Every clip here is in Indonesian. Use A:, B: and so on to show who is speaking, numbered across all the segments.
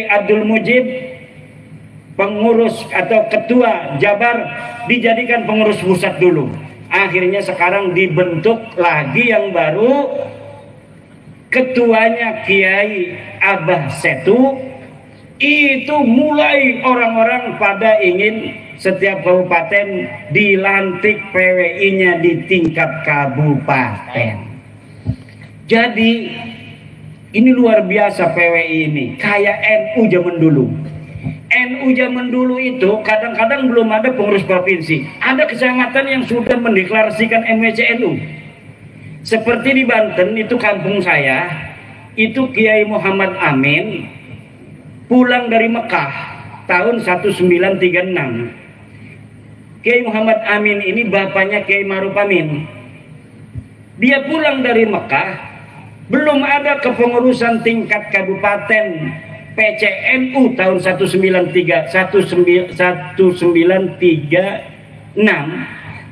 A: Abdul Mujib, pengurus atau ketua Jabar, dijadikan pengurus pusat dulu. Akhirnya sekarang dibentuk lagi yang baru, ketuanya Kiai Abah Setu. Itu mulai orang-orang pada ingin setiap kabupaten dilantik PWI-nya di tingkat kabupaten. Jadi ini luar biasa PWI ini, kayak NU zaman dulu. NU zaman dulu itu kadang-kadang belum ada pengurus provinsi. Ada kecamatan yang sudah mendeklarasikan MWCNU. Seperti di Banten itu kampung saya, itu Kiai Muhammad Amin pulang dari Mekah tahun 1936. Kiai Muhammad Amin ini bapaknya Kiai Ma'ruf Amin. Dia pulang dari Mekah, belum ada kepengurusan tingkat kabupaten PCNU tahun 1936,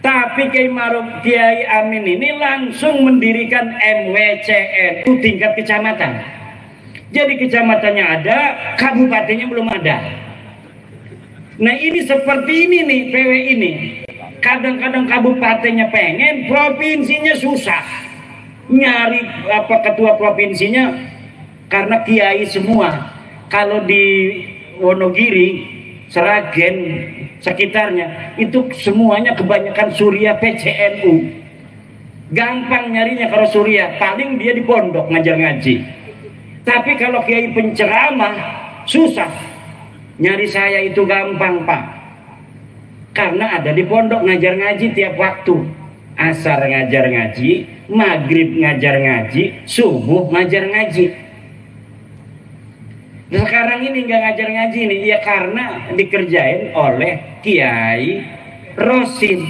A: tapi Kiai Amin ini langsung mendirikan MWCNU tingkat kecamatan. Jadi kecamatannya ada, kabupatennya belum ada. Nah ini seperti ini nih PWI ini. Kadang-kadang kabupatennya pengen, provinsinya susah. Nyari ketua provinsinya karena kiai semua. Kalau di Wonogiri, Seragen, sekitarnya itu semuanya kebanyakan Surya PCNU. Gampang nyarinya kalau Surya, paling dia di pondok ngajar ngaji. Tapi kalau kiai penceramah susah. Nyari saya itu gampang, Pak. Karena ada di pondok ngajar ngaji tiap waktu. Asar ngajar ngaji, maghrib ngajar ngaji, subuh ngajar ngaji. Nah, sekarang ini nggak ngajar ngaji nih, ya karena dikerjain oleh Kiai Rosin.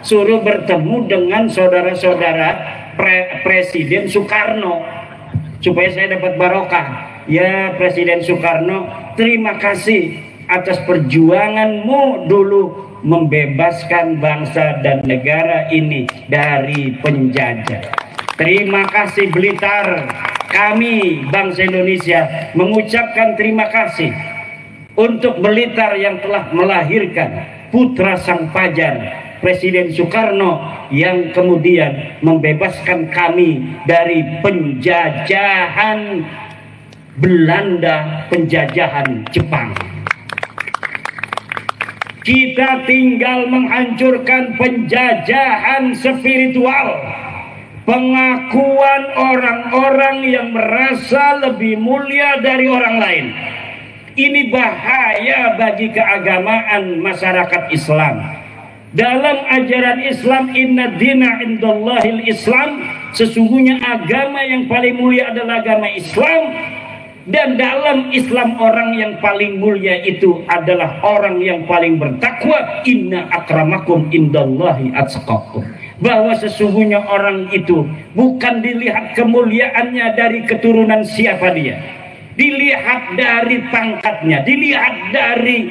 A: Suruh bertemu dengan saudara-saudara Presiden Soekarno supaya saya dapat barokah. Ya Presiden Soekarno, terima kasih atas perjuanganmu dulu membebaskan bangsa dan negara ini dari penjajah. Terima kasih Blitar. Kami bangsa Indonesia mengucapkan terima kasih untuk Blitar yang telah melahirkan putra sang fajar Presiden Soekarno yang kemudian membebaskan kami dari penjajahan Belanda, penjajahan Jepang. Kita tinggal menghancurkan penjajahan spiritual, pengakuan orang-orang yang merasa lebih mulia dari orang lain. Ini bahaya bagi keagamaan masyarakat Islam. Dalam ajaran Islam, inna dina indallahil Islam, sesungguhnya agama yang paling mulia adalah agama Islam. Dan dalam Islam orang yang paling mulia itu adalah orang yang paling bertakwa. Inna akramakum indallahi atqakum. Bahwa sesungguhnya orang itu bukan dilihat kemuliaannya dari keturunan siapa dia, dilihat dari pangkatnya, dilihat dari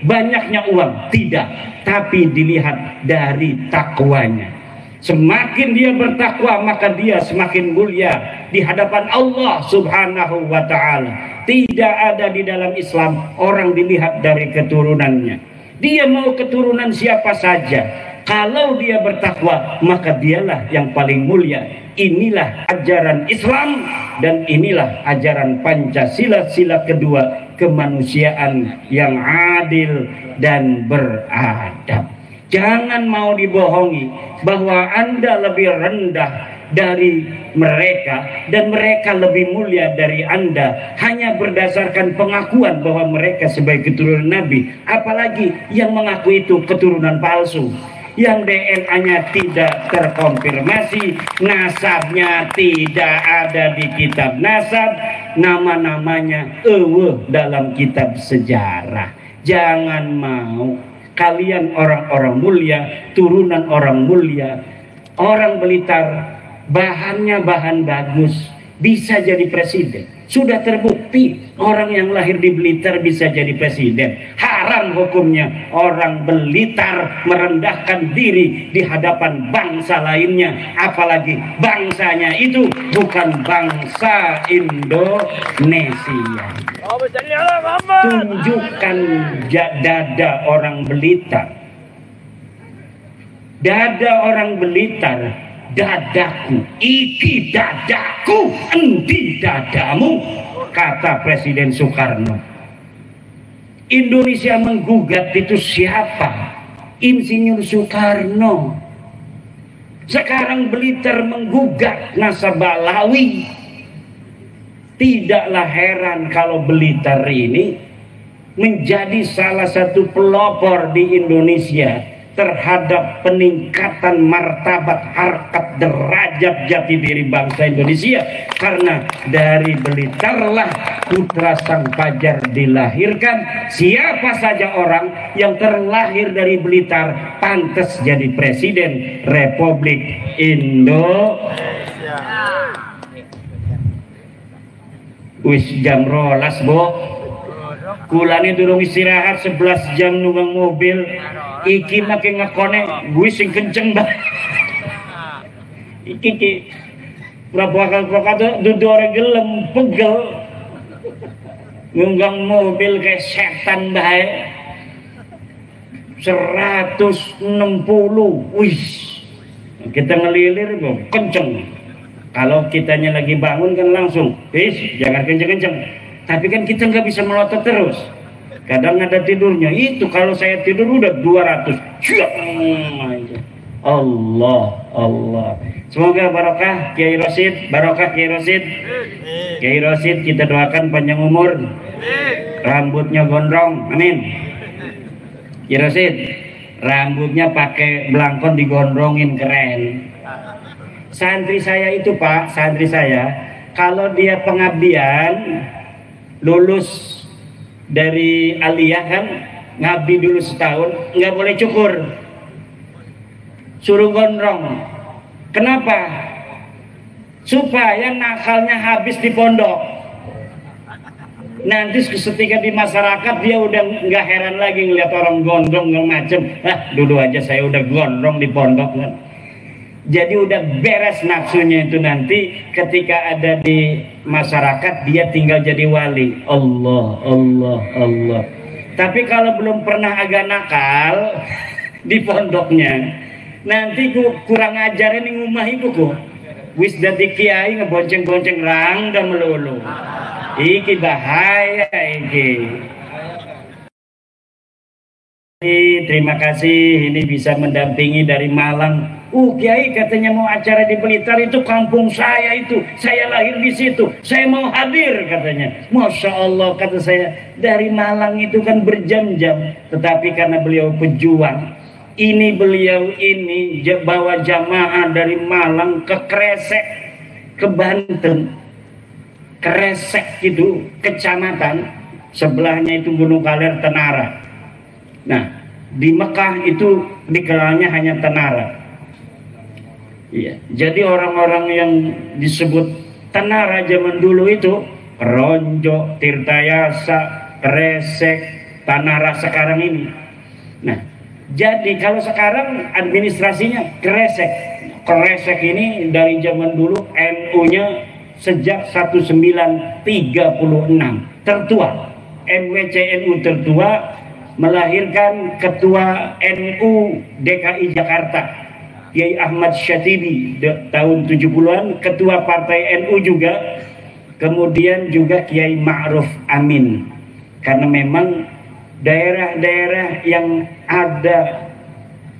A: banyaknya uang, tidak, tapi dilihat dari takwanya. Semakin dia bertakwa, maka dia semakin mulia di hadapan Allah Subhanahu wa ta'ala. Tidak ada di dalam Islam orang dilihat dari keturunannya. Dia mau keturunan siapa saja, kalau dia bertakwa, maka dialah yang paling mulia. Inilah ajaran Islam dan inilah ajaran Pancasila, sila kedua, kemanusiaan yang adil dan beradab. Jangan mau dibohongi bahwa Anda lebih rendah dari mereka dan mereka lebih mulia dari Anda hanya berdasarkan pengakuan bahwa mereka sebagai keturunan Nabi. Apalagi yang mengaku itu keturunan palsu, yang DNA-nya tidak terkonfirmasi, nasabnya tidak ada di kitab nasab, nama-namanya dalam kitab sejarah. Jangan mau. Kalian orang-orang mulia, turunan orang mulia, orang Blitar, bahannya bahan bagus, bisa jadi presiden. Sudah terbukti orang yang lahir di Blitar bisa jadi presiden. Haram hukumnya orang Blitar merendahkan diri di hadapan bangsa lainnya, apalagi bangsanya itu bukan bangsa Indonesia. Tunjukkan dada orang Blitar. Dada orang Blitar. Dadaku, iki dadaku, endi dadamu, kata Presiden Soekarno. Indonesia menggugat itu siapa? Insinyur Soekarno. Sekarang Blitar menggugat nasabah Lawi. Tidaklah heran kalau Blitar ini menjadi salah satu pelopor di Indonesia terhadap peningkatan martabat, harkat, derajat, jati diri bangsa Indonesia. Karena dari Blitarlah putra sang fajar dilahirkan. Siapa saja orang yang terlahir dari Blitar pantas jadi presiden Republik Indonesia. Wis jam rolas, Bo. Kulane durung istirahat 11 jam nunggang mobil. Iki makin ngekone gue sing kenceng banget. Iki berapa kali dudu orang gelem pegel nunggang mobil kayak setan bae. 160. Wih, kita ngelilir kok kenceng. Kalau kitanya lagi bangun kan langsung jangan kenceng-kenceng. Tapi kan kita nggak bisa melotot terus. Kadang ada tidurnya. Itu kalau saya tidur udah 200. Allah, Allah. Semoga barokah Kiai Rosid, barokah Kiai Rosid. Kiai Rosid kita doakan panjang umur. Rambutnya gondrong, amin. Kiai Rosid, rambutnya pakai belangkon digondrongin, keren. Santri saya itu, Pak, santri saya, kalau dia pengabdian lulus dari aliyah kan, ngabdi dulu setahun, nggak boleh cukur, suruh gondrong. Kenapa? Supaya nakalnya habis di pondok. Nanti ketika di masyarakat dia udah nggak heran lagi ngeliat orang gondrong yang macem. Dulu aja saya udah gondrong di pondok kan. Jadi udah beres nafsunya itu, nanti ketika ada di masyarakat dia tinggal jadi wali. Allah, Allah, Allah. Tapi kalau belum pernah agak nakal di pondoknya, nanti kurang ajarin yang ngumah itu kok. Wis dadi kiai ngebonceng-bonceng rang dan melulu. Iki bahaya iki. Terima kasih ini bisa mendampingi dari Malang. Kiai katanya mau acara di Blitar, itu kampung saya itu, saya lahir di situ, saya mau hadir katanya. Masya Allah, kata saya, dari Malang itu kan berjam-jam, tetapi karena beliau pejuang, ini beliau ini bawa jamaah dari Malang ke Kresek, ke Banten. Kresek itu kecamatan, sebelahnya itu Gunung Kaler, Tenara. Nah, di Mekah itu dikenalnya hanya Tenara. Iya, jadi orang-orang yang disebut Tenara zaman dulu itu Ronjo, Tirtayasa, Kresek, Tanara sekarang ini. Nah, jadi kalau sekarang administrasinya Kresek. Kresek ini dari zaman dulu NU-nya sejak 1936 tertua. MWCNU tertua, melahirkan ketua NU DKI Jakarta Kiai Ahmad Syatibi tahun 70-an, ketua partai NU juga, kemudian juga Kiai Ma'ruf Amin. Karena memang daerah-daerah yang ada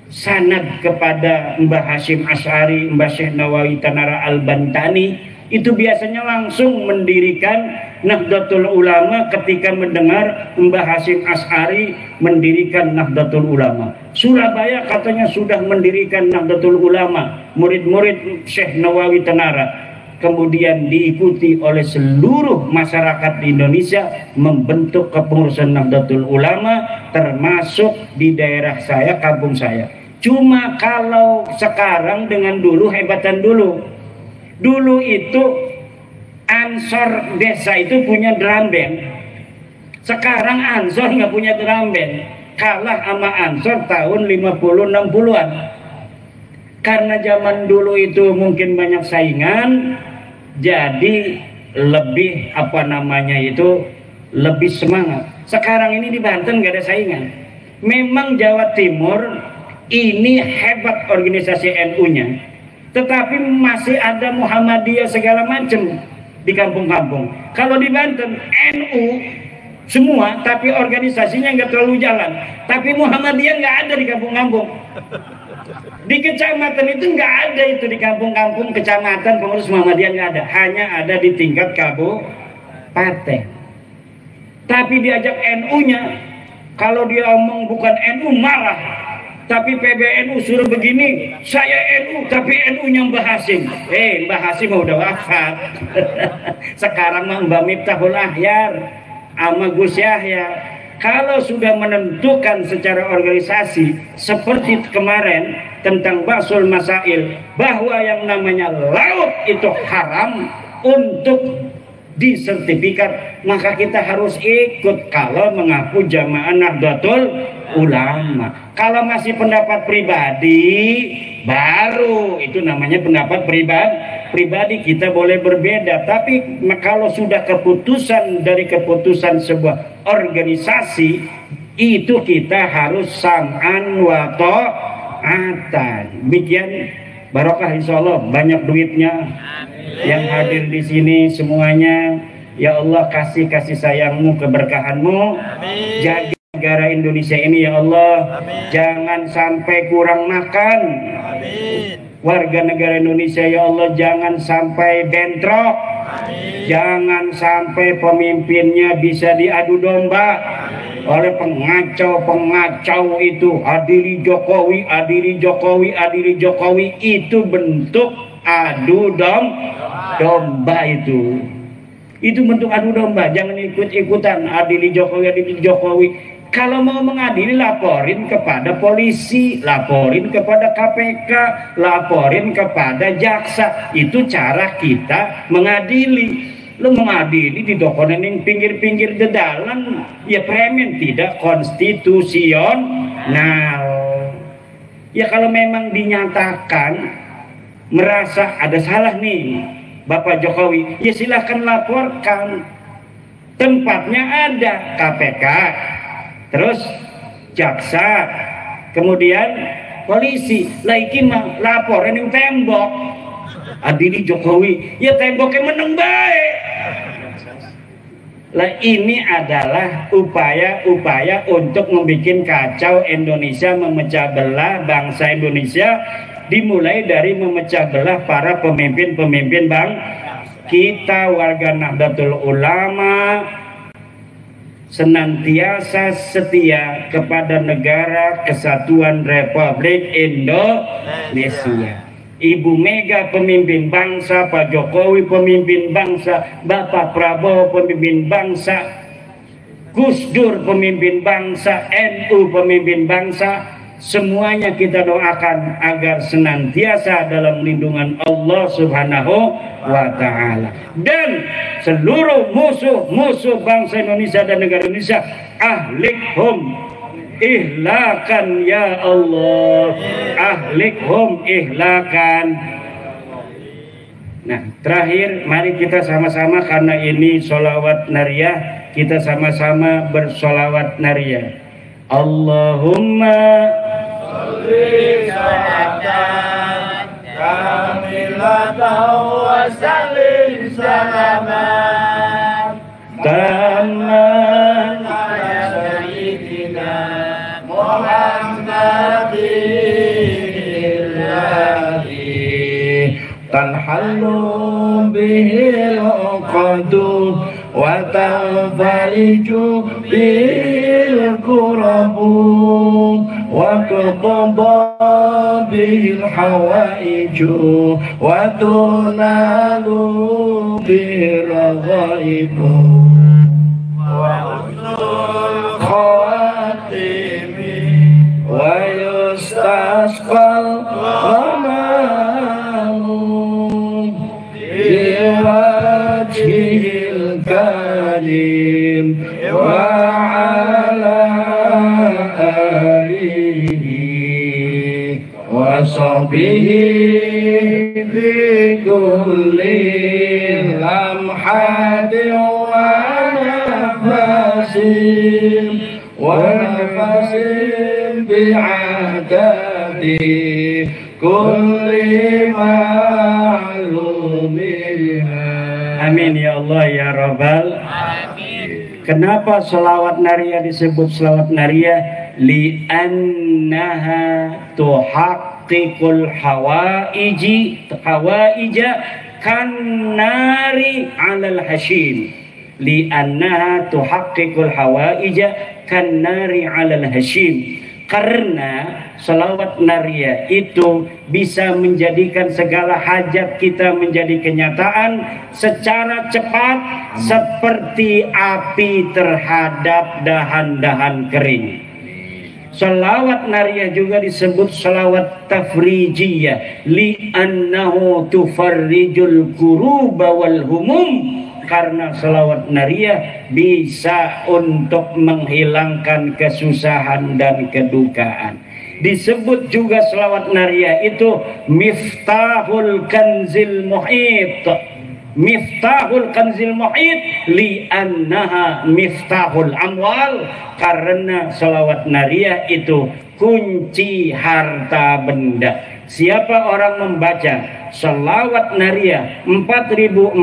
A: sanad kepada Mbah Hashim Asy'ari, Mbah Syekh Nawawi Tanara Al-Bantani, itu biasanya langsung mendirikan Nahdlatul Ulama ketika mendengar Mbah Hashim Asy'ari mendirikan Nahdlatul Ulama. Surabaya katanya sudah mendirikan Nahdlatul Ulama, murid-murid Syekh Nawawi Tanara. Kemudian diikuti oleh seluruh masyarakat di Indonesia membentuk kepengurusan Nahdlatul Ulama, termasuk di daerah saya, kampung saya. Cuma kalau sekarang dengan dulu, hebatan dulu. Dulu itu Ansor desa itu punya drum band. Sekarang Ansor nggak punya drum band, kalah sama Ansor tahun 50-60-an. Karena zaman dulu itu mungkin banyak saingan, jadi lebih lebih semangat. Sekarang ini di Banten nggak ada saingan. Memang Jawa Timur ini hebat organisasi NU-nya, tetapi masih ada Muhammadiyah segala macam di kampung-kampung. Kalau di Banten NU semua, tapi organisasinya nggak terlalu jalan. Tapi Muhammadiyah nggak ada di kampung-kampung. Di kecamatan itu nggak ada, itu di kampung-kampung kecamatan pengurus Muhammadiyah nggak ada, hanya ada di tingkat kabupaten. Tapi diajak NU-nya, kalau dia omong bukan NU marah. Tapi PBNU suruh begini, saya NU tapi NU-nya Mbah Hasim. Mbah Hasim udah wafat. Sekarang mah Mbah Miftahul Ahyar sama Gus Yahya. Kalau sudah menentukan secara organisasi seperti kemarin tentang Basul Masail, bahwa yang namanya laut itu haram untuk disertifikat, maka kita harus ikut kalau mengaku Jamaah Nahdlatul Ulama. Kalau masih pendapat pribadi, baru itu namanya pendapat pribadi, kita boleh berbeda. Tapi kalau sudah keputusan dari keputusan sebuah organisasi, itu kita harus sam'an wa ta'atan. Demikian, barokah insyaallah, banyak duitnya. Yang hadir di sini semuanya, ya Allah kasih sayangmu, keberkahanmu. Jaga negara Indonesia ini ya Allah. Jangan sampai kurang makan. Warga negara Indonesia ya Allah, jangan sampai bentrok. Jangan sampai pemimpinnya bisa diadu domba oleh pengacau itu. Adili Jokowi, itu bentuk adu domba itu bentuk adu domba. Jangan ikut-ikutan adili Jokowi. Kalau mau mengadili, laporin kepada polisi, laporin kepada KPK, laporin kepada jaksa. Itu cara kita mengadili. Lu mengadili di dokonan pinggir-pinggir dedalan, ya premen, tidak konstitusional. Ya kalau memang dinyatakan merasa ada salah nih Bapak Jokowi, ya silahkan laporkan. Tempatnya ada KPK, terus jaksa, kemudian polisi. Lagi mah laporan yang tembok adili Jokowi, ya temboknya meneng baik. Lah ini adalah upaya untuk membuat kacau Indonesia, memecah belah bangsa Indonesia. Dimulai dari memecah belah para pemimpin kita. Warga Nahdlatul Ulama senantiasa setia kepada negara kesatuan Republik Indonesia. Ibu Mega pemimpin bangsa, Pak Jokowi pemimpin bangsa, Bapak Prabowo pemimpin bangsa, Gus Dur pemimpin bangsa, NU pemimpin bangsa. Semuanya kita doakan agar senantiasa dalam lindungan Allah Subhanahu wa Ta'ala. Dan seluruh musuh bangsa Indonesia dan negara Indonesia, ahlikhum ihlakan ya Allah, ahlikhum ihlakan. Nah, terakhir mari kita sama-sama, karena ini sholawat nariyah, kita sama-sama bersolawat nariyah. Allahumma sholli salatan kamilatan wa sallim salaman taman ala sayyidina Muhammadin tanhalu bihil uqadu wa tanfariju bil kurabu wa tuqda bil hawaiju wa tunalu bil ghaibu wa usul khawatimi wa yustasqal ghamamu biwajhi
B: وعلى آله وصحبه بكل لمحة ونفس ونفس بعدد كل معلوم.
A: Amin ya Allah ya Rabbal. Kenapa selawat nariyah disebut selawat nariyah? Li'annaha tuhaqqiqul hawaija kannari 'alal hashim. Li'annaha tuhaqqiqul hawaija kannari 'alal hashim. Karena selawat nariyah itu bisa menjadikan segala hajat kita menjadi kenyataan secara cepat seperti api terhadap dahan-dahan kering. Selawat nariyah juga disebut selawat tafrijiyah li'annahu tufarrijul kuruba wal humum. Karena selawat nariyah bisa untuk menghilangkan kesusahan dan kedukaan. Disebut juga selawat nariyah itu miftahul kanzil muhit. Miftahul kanzil muhit li'annaha miftahul amwal. Karena selawat nariyah itu kunci harta benda. Siapa orang membaca selawat nariyah 4444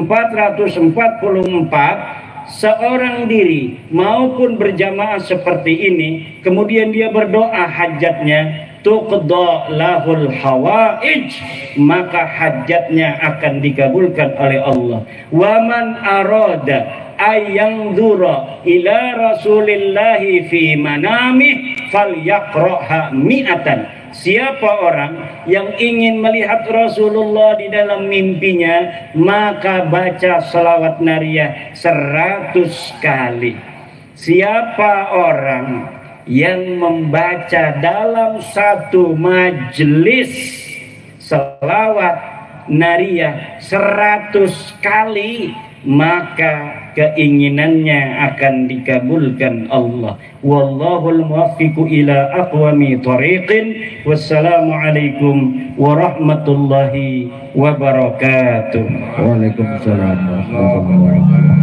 A: seorang diri maupun berjamaah seperti ini, kemudian dia berdoa hajatnya, tuqda lahul hawaij, maka hajatnya akan dikabulkan oleh Allah. Waman arada ayanzura ila rasulillahi fi manamih falyaqra'ha mi'atan. Siapa orang yang ingin melihat Rasulullah di dalam mimpinya, maka baca selawat nariyah 100 kali. Siapa orang yang membaca dalam satu majelis selawat nariyah 100 kali, maka keinginannya akan dikabulkan Allah. Wallahul muwaffiqu ila aqwami thariqin. Wassalamualaikum warahmatullahi wabarakatuh.
B: Waalaikumsalam warahmatullahi wabarakatuh.